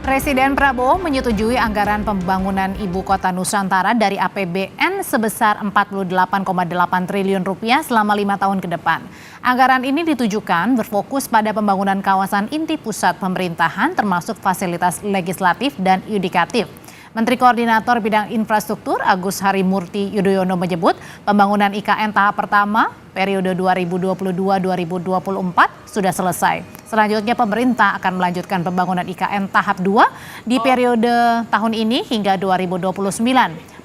Presiden Prabowo menyetujui anggaran pembangunan Ibu Kota Nusantara dari APBN sebesar 48,8 triliun rupiah selama 5 tahun ke depan. Anggaran ini ditujukan berfokus pada pembangunan kawasan inti pusat pemerintahan termasuk fasilitas legislatif dan yudikatif. Menteri Koordinator Bidang Infrastruktur Agus Harimurti Yudhoyono menyebut pembangunan IKN tahap pertama periode 2022-2024 sudah selesai. Selanjutnya pemerintah akan melanjutkan pembangunan IKN tahap 2 di periode tahun ini hingga 2029.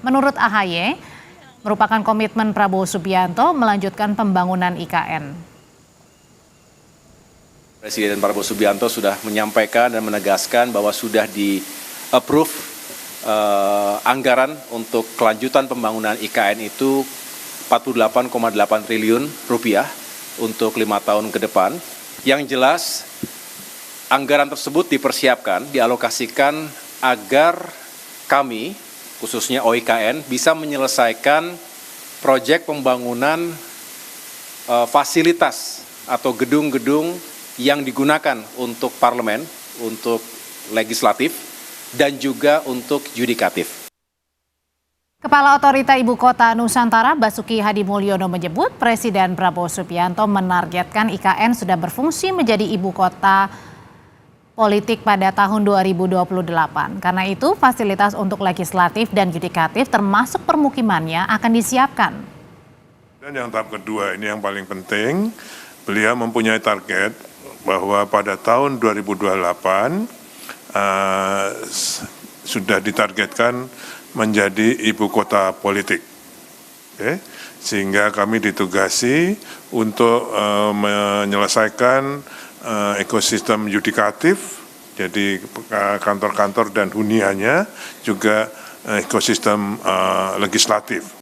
Menurut AHY, merupakan komitmen Prabowo Subianto melanjutkan pembangunan IKN. Presiden Prabowo Subianto sudah menyampaikan dan menegaskan bahwa sudah di-approve anggaran untuk kelanjutan pembangunan IKN itu 48,8 triliun rupiah untuk 5 tahun ke depan. Yang jelas anggaran tersebut dipersiapkan, dialokasikan agar kami, khususnya OIKN, bisa menyelesaikan proyek pembangunan fasilitas atau gedung-gedung yang digunakan untuk parlemen, untuk legislatif, dan juga untuk yudikatif. Kepala Otorita Ibu Kota Nusantara Basuki Hadimulyono menyebut Presiden Prabowo Subianto menargetkan IKN sudah berfungsi menjadi ibu kota politik pada tahun 2028. Karena itu fasilitas untuk legislatif dan yudikatif termasuk permukimannya akan disiapkan. Dan yang tahap kedua ini yang paling penting, beliau mempunyai target bahwa pada tahun 2028 sudah ditargetkan menjadi ibu kota politik. Oke? Sehingga kami ditugasi untuk menyelesaikan ekosistem yudikatif, jadi kantor-kantor dan huniannya, juga ekosistem legislatif.